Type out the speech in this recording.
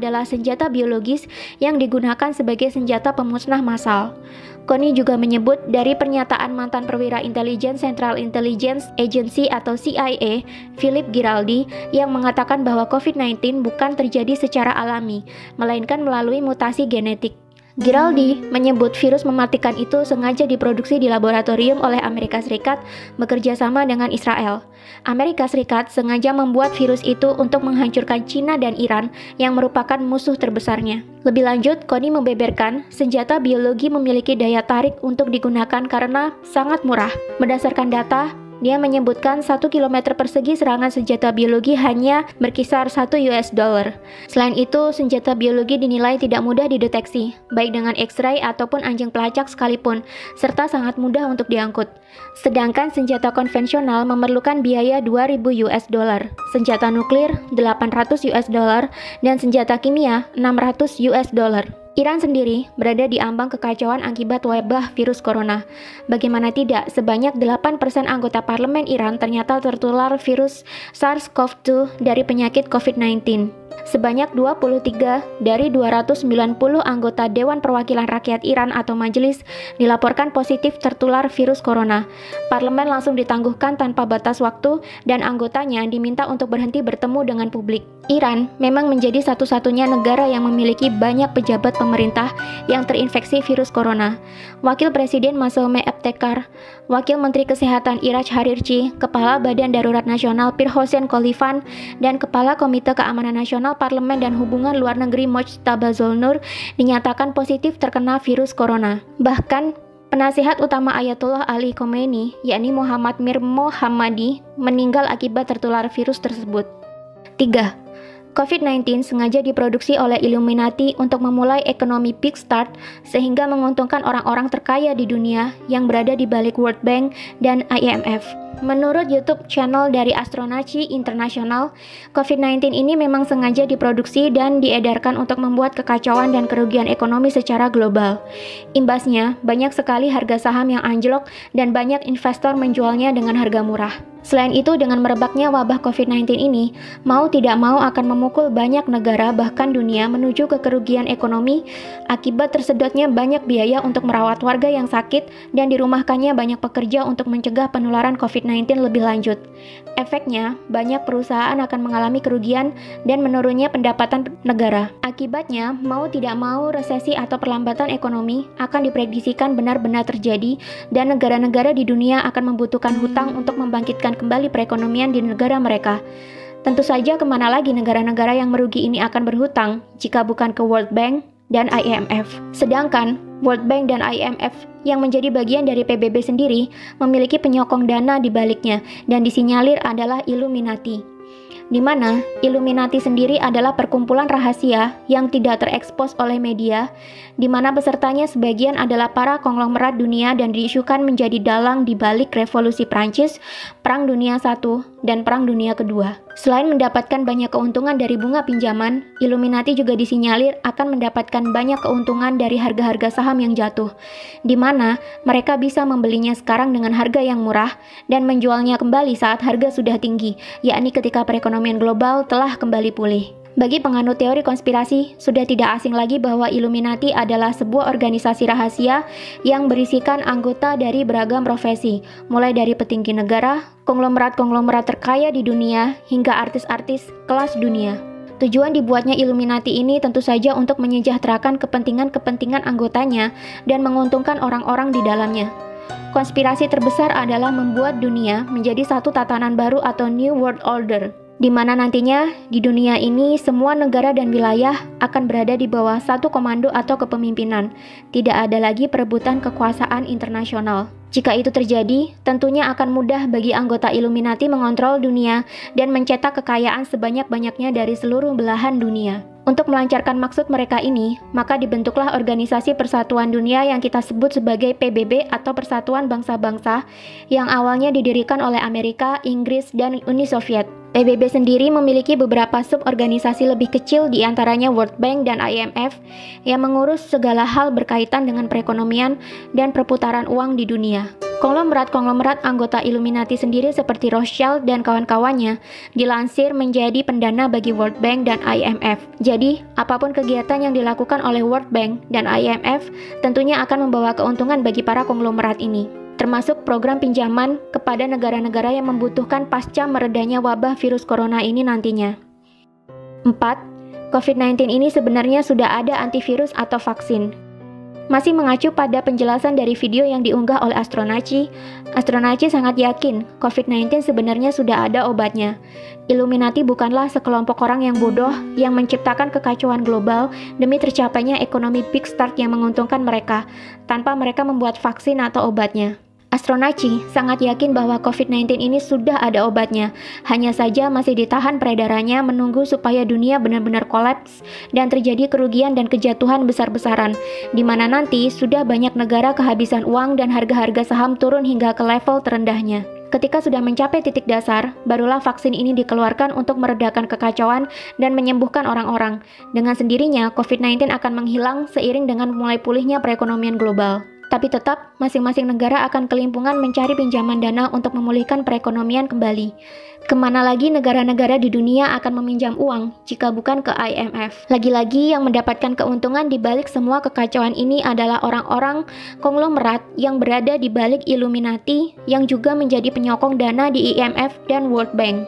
adalah senjata biologis yang digunakan sebagai senjata pemusnah massal. Connie juga menyebut dari pernyataan mantan perwira intelijen Central Intelligence Agency atau CIA, Philip Giraldi, yang mengatakan bahwa COVID-19 bukan terjadi secara alami, melainkan melalui mutasi genetik. Giraldi menyebut virus mematikan itu sengaja diproduksi di laboratorium oleh Amerika Serikat bekerja sama dengan Israel. Amerika Serikat sengaja membuat virus itu untuk menghancurkan China dan Iran yang merupakan musuh terbesarnya. Lebih lanjut, Connie membeberkan senjata biologi memiliki daya tarik untuk digunakan karena sangat murah. Berdasarkan data, dia menyebutkan 1 km persegi serangan senjata biologi hanya berkisar $1. Selain itu, senjata biologi dinilai tidak mudah dideteksi, baik dengan X-ray ataupun anjing pelacak sekalipun, serta sangat mudah untuk diangkut. Sedangkan senjata konvensional memerlukan biaya $2.000, senjata nuklir $800, dan senjata kimia $600. Iran sendiri berada di ambang kekacauan akibat wabah virus corona. Bagaimana tidak, sebanyak 8% anggota parlemen Iran ternyata tertular virus SARS-CoV-2 dari penyakit COVID-19. Sebanyak 23 dari 290 anggota Dewan Perwakilan Rakyat Iran atau majelis dilaporkan positif tertular virus corona. Parlemen langsung ditangguhkan tanpa batas waktu dan anggotanya diminta untuk berhenti bertemu dengan publik. Iran memang menjadi satu-satunya negara yang memiliki banyak pejabat pemerintah yang terinfeksi virus corona. Wakil Presiden Masoume Ebtekar, Wakil Menteri Kesehatan Iraj Harirchi, Kepala Badan Darurat Nasional Pir Hossein Khalifan, dan Kepala Komite Keamanan Nasional Parlemen dan Hubungan Luar Negeri Mojtaba Zolnur dinyatakan positif terkena virus corona. Bahkan, penasihat utama Ayatollah Ali Khomeini, yakni Muhammad Mir Mohammadi, meninggal akibat tertular virus tersebut. 3. COVID-19 sengaja diproduksi oleh Illuminati untuk memulai ekonomi big start sehingga menguntungkan orang-orang terkaya di dunia yang berada di balik World Bank dan IMF. Menurut YouTube channel dari Astronaci International, COVID-19 ini memang sengaja diproduksi dan diedarkan untuk membuat kekacauan dan kerugian ekonomi secara global. Imbasnya, banyak sekali harga saham yang anjlok dan banyak investor menjualnya dengan harga murah. Selain itu, dengan merebaknya wabah COVID-19 ini, mau tidak mau akan memukul banyak negara bahkan dunia menuju ke kerugian ekonomi akibat tersedotnya banyak biaya untuk merawat warga yang sakit dan dirumahkannya banyak pekerja untuk mencegah penularan COVID-19 lebih lanjut. Efeknya, banyak perusahaan akan mengalami kerugian dan menurunnya pendapatan negara. Akibatnya, mau tidak mau resesi atau perlambatan ekonomi akan diprediksikan benar-benar terjadi dan negara-negara di dunia akan membutuhkan hutang untuk membangkitkan kembali perekonomian di negara mereka. Tentu saja kemana lagi negara-negara yang merugi ini akan berhutang jika bukan ke World Bank dan IMF. Sedangkan World Bank dan IMF yang menjadi bagian dari PBB sendiri memiliki penyokong dana di baliknya dan disinyalir adalah Illuminati, di mana Illuminati sendiri adalah perkumpulan rahasia yang tidak terekspos oleh media, di mana pesertanya sebagian adalah para konglomerat dunia dan diisukan menjadi dalang di balik revolusi Prancis, Perang Dunia I, dan Perang Dunia II. Selain mendapatkan banyak keuntungan dari bunga pinjaman, Illuminati juga disinyalir akan mendapatkan banyak keuntungan dari harga-harga saham yang jatuh, di mana mereka bisa membelinya sekarang dengan harga yang murah dan menjualnya kembali saat harga sudah tinggi, yakni ketika perekonomian global telah kembali pulih. Bagi penganut teori konspirasi, sudah tidak asing lagi bahwa Illuminati adalah sebuah organisasi rahasia yang berisikan anggota dari beragam profesi, mulai dari petinggi negara, konglomerat-konglomerat terkaya di dunia, hingga artis-artis kelas dunia. Tujuan dibuatnya Illuminati ini tentu saja untuk menyejahterakan kepentingan-kepentingan anggotanya dan menguntungkan orang-orang di dalamnya. Konspirasi terbesar adalah membuat dunia menjadi satu tatanan baru atau New World Order, di mana nantinya di dunia ini semua negara dan wilayah akan berada di bawah satu komando atau kepemimpinan. Tidak ada lagi perebutan kekuasaan internasional. Jika itu terjadi, tentunya akan mudah bagi anggota Illuminati mengontrol dunia dan mencetak kekayaan sebanyak-banyaknya dari seluruh belahan dunia. Untuk melancarkan maksud mereka ini, maka dibentuklah Organisasi Persatuan Dunia yang kita sebut sebagai PBB atau Persatuan Bangsa-Bangsa yang awalnya didirikan oleh Amerika, Inggris, dan Uni Soviet. PBB sendiri memiliki beberapa suborganisasi lebih kecil di antaranya World Bank dan IMF yang mengurus segala hal berkaitan dengan perekonomian dan perputaran uang di dunia. Konglomerat-konglomerat anggota Illuminati sendiri seperti Rothschild dan kawan-kawannya dilansir menjadi pendana bagi World Bank dan IMF. Jadi, apapun kegiatan yang dilakukan oleh World Bank dan IMF tentunya akan membawa keuntungan bagi para konglomerat ini, termasuk program pinjaman kepada negara-negara yang membutuhkan pasca meredanya wabah virus corona ini nantinya. 4. COVID-19 ini sebenarnya sudah ada antivirus atau vaksin. Masih mengacu pada penjelasan dari video yang diunggah oleh Astronaci sangat yakin COVID-19 sebenarnya sudah ada obatnya. Illuminati bukanlah sekelompok orang yang bodoh yang menciptakan kekacauan global demi tercapainya ekonomi big start yang menguntungkan mereka, tanpa mereka membuat vaksin atau obatnya. Astronaci sangat yakin bahwa COVID-19 ini sudah ada obatnya, hanya saja masih ditahan peredarannya menunggu supaya dunia benar-benar kolaps dan terjadi kerugian dan kejatuhan besar-besaran, di mana nanti sudah banyak negara kehabisan uang dan harga-harga saham turun hingga ke level terendahnya. Ketika sudah mencapai titik dasar, barulah vaksin ini dikeluarkan untuk meredakan kekacauan dan menyembuhkan orang-orang. Dengan sendirinya, COVID-19 akan menghilang seiring dengan mulai pulihnya perekonomian global. Tapi tetap, masing-masing negara akan kelimpungan mencari pinjaman dana untuk memulihkan perekonomian kembali. Kemana lagi negara-negara di dunia akan meminjam uang jika bukan ke IMF? Lagi-lagi yang mendapatkan keuntungan di balik semua kekacauan ini adalah orang-orang konglomerat yang berada di balik Illuminati yang juga menjadi penyokong dana di IMF dan World Bank.